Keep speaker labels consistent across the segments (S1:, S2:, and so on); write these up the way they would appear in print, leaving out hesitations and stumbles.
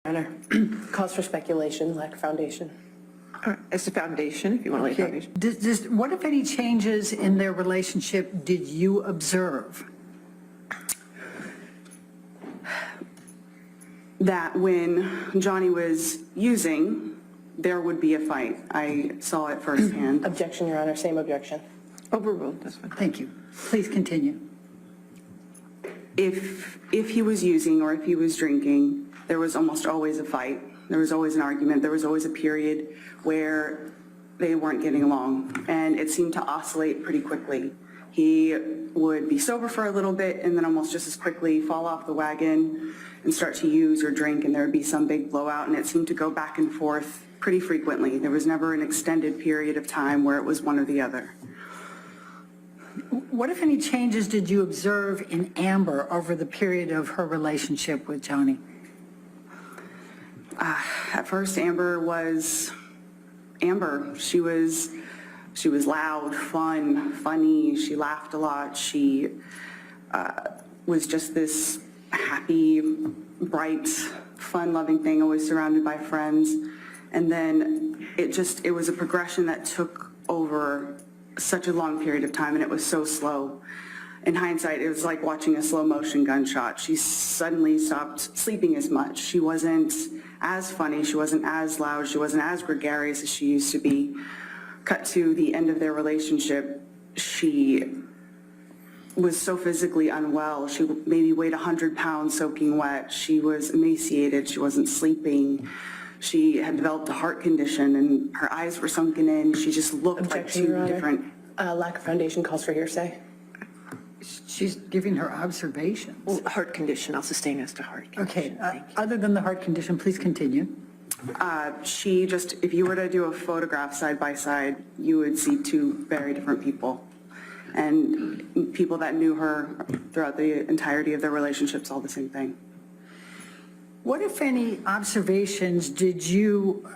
S1: Honor. Calls for speculation, lack of foundation.
S2: As a foundation, if you want to lay foundation.
S3: What, if any, changes in their relationship did you observe?
S4: That when Johnny was using, there would be a fight. I saw it firsthand.
S1: Objection, Your Honor. Same objection.
S2: Overruled, that's fine.
S3: Thank you. Please continue.
S4: If he was using or if he was drinking, there was almost always a fight. There was always an argument. There was always a period where they weren't getting along, and it seemed to oscillate pretty quickly. He would be sober for a little bit and then almost just as quickly fall off the wagon and start to use or drink, and there would be some big blowout, and it seemed to go back and forth pretty frequently. There was never an extended period of time where it was one or the other.
S3: What, if any, changes did you observe in Amber over the period of her relationship with Johnny?
S4: At first, Amber was Amber. She was loud, fun, funny. She laughed a lot. She was just this happy, bright, fun-loving thing, always surrounded by friends. And then it was a progression that took over such a long period of time, and it was so slow. In hindsight, it was like watching a slow-motion gunshot. She suddenly stopped sleeping as much. She wasn't as funny. She wasn't as loud. She wasn't as gregarious as she used to be. Cut to the end of their relationship, she was so physically unwell. She maybe weighed 100 pounds soaking wet. She was emaciated. She wasn't sleeping. She had developed a heart condition, and her eyes were sunken in. She just looked
S1: Objection,
S4: like
S1: Your
S4: two
S1: Honor.
S4: different.
S1: Lack of foundation calls for hearsay.
S3: She's giving her observations.
S2: Well, heart condition, I'll sustain as to heart
S3: Okay,
S2: condition. Thank you.
S3: other than the heart condition, please continue.
S4: She just, if you were to do a photograph side by side, you would see two very different people. And people that knew her throughout the entirety of their relationships, all the same thing.
S3: What, if any, observations did you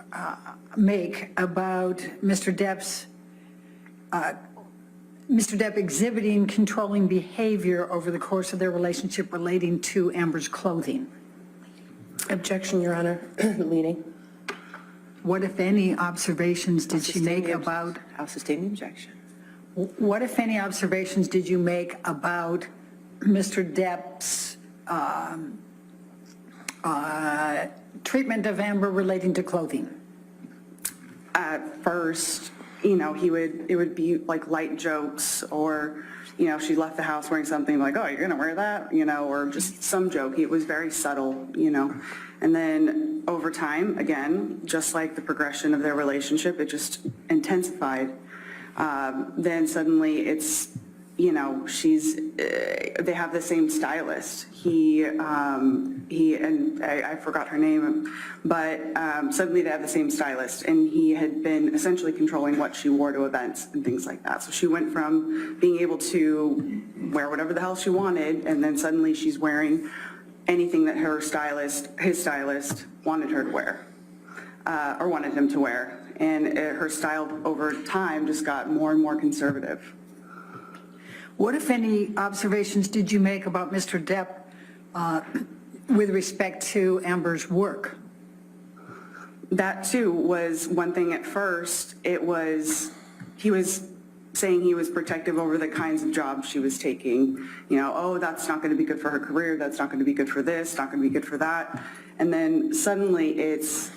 S3: make about Mr. Depp exhibiting controlling behavior over the course of their relationship relating to Amber's clothing?
S1: Objection, Your Honor. Leading.
S3: What, if any, observations did she make about,
S2: I'll sustain the objection.
S3: what, if any, observations did you make about Mr. Depp's treatment of Amber relating to clothing?
S4: At first, it would be like light jokes, or, she left the house wearing something like, oh, you're going to wear that, or just some joke. It was very subtle, And then over time, again, just like the progression of their relationship, it just intensified. Then suddenly it's, they have the same stylist. He and I forgot her name, but suddenly they have the same stylist, and he had been essentially controlling what she wore to events and things like that. So she went from being able to wear whatever the hell she wanted, and then suddenly she's wearing anything that his stylist wanted her to wear, or wanted him to wear. And her style over time just got more and more conservative.
S3: What, if any, observations did you make about Mr. Depp with respect to Amber's work?
S4: That too was one thing. At first, he was saying he was protective over the kinds of jobs she was taking. Oh, that's not going to be good for her career. That's not going to be good for this, not going to be good for that. And then suddenly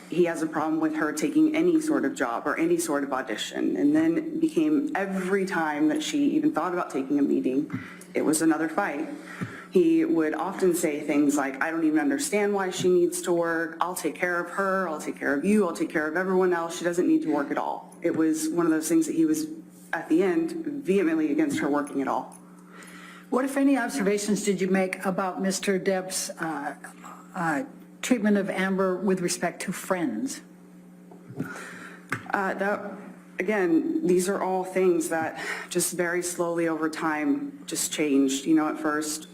S4: he has a problem with her taking any sort of job or any sort of audition. And then it became every time that she even thought about taking a meeting, it was another fight. He would often say things like, I don't even understand why she needs to work. I'll take care of her. I'll take care of you. I'll take care of everyone else. She doesn't need to work at all. It was one of those things that he was, at the end, vehemently against her working at all.
S3: What, if any, observations did you make about Mr. Depp's treatment of Amber with respect to friends?
S4: Again, these are all things that just very slowly over time just changed. At first,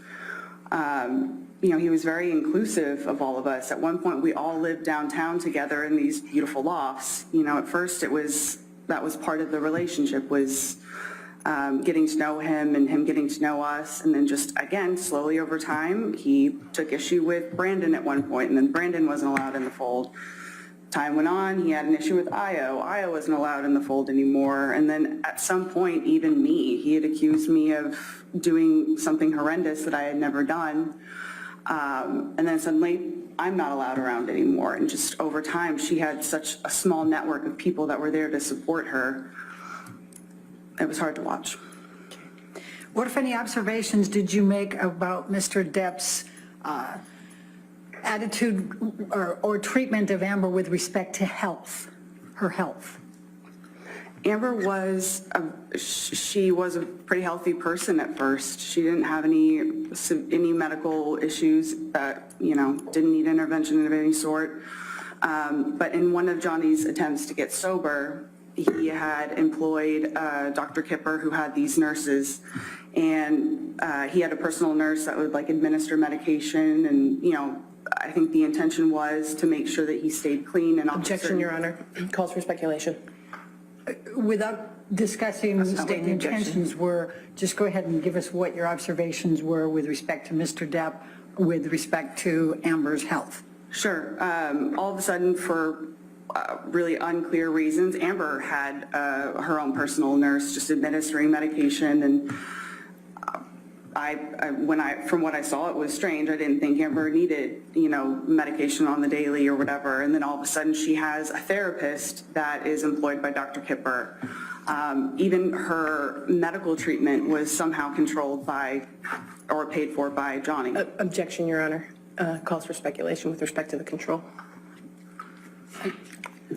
S4: he was very inclusive of all of us. At one point, we all lived downtown together in these beautiful lofts. At first that was part of the relationship, was getting to know him and him getting to know us. And then just, again, slowly over time, he took issue with Brandon at one point, and then Brandon wasn't allowed in the fold. Time went on, he had an issue with Io. Io wasn't allowed in the fold anymore. And then at some point, even me, he had accused me of doing something horrendous that I had never done. And then suddenly, I'm not allowed around anymore. And just over time, she had such a small network of people that were there to support her. It was hard to watch.
S3: What, if any, observations did you make about Mr. Depp's attitude or treatment of Amber with respect to health, her health?
S4: Amber was, she was a pretty healthy person at first. She didn't have any medical issues that, didn't need intervention of any sort. But in one of Johnny's attempts to get sober, he had employed Dr. Kipper, who had these nurses, and he had a personal nurse that would administer medication, and I think the intention was to make sure that he stayed clean and
S1: Objection, Your Honor. Calls for speculation.
S3: Without discussing what the
S2: Sustain the objection.
S3: intentions were, just go ahead and give us what your observations were with respect to Mr. Depp, with respect to Amber's health.
S4: Sure. All of a sudden, for really unclear reasons, Amber had her own personal nurse just administering medication, and from what I saw, it was strange. I didn't think Amber needed, medication on the daily or whatever. And then all of a sudden, she has a therapist that is employed by Dr. Kipper. Even her medical treatment was somehow controlled by or paid for by Johnny.
S1: Objection, Your Honor. Calls for speculation with respect to the control.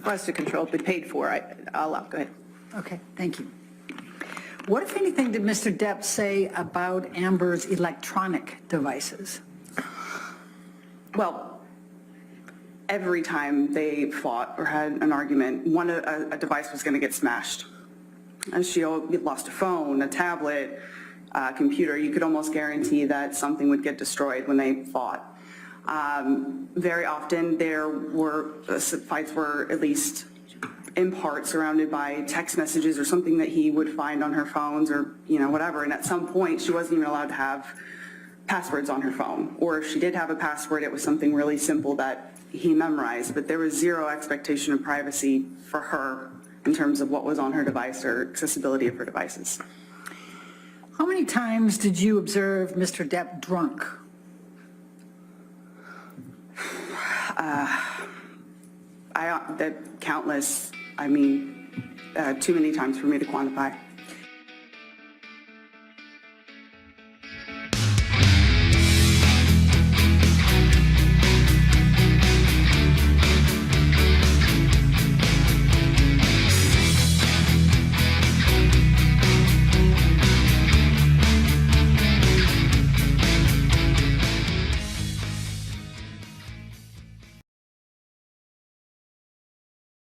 S2: Was to control, but paid for. I'll allow. Go ahead.
S3: Okay, thank you. What, if anything, did Mr. Depp say about Amber's electronic devices?
S4: Well, every time they fought or had an argument, a device was going to get smashed. And she lost a phone, a tablet, a computer. You could almost guarantee that something would get destroyed when they fought. Very often fights were at least in part surrounded by text messages or something that he would find on her phones or, whatever. And at some point, she wasn't even allowed to have passwords on her phone. Or if she did have a password, it was something really simple that he memorized. But there was zero expectation of privacy for her in terms of what was on her device or accessibility of her devices.
S3: How many times did you observe Mr. Depp drunk?
S4: Countless, too many times for me to quantify.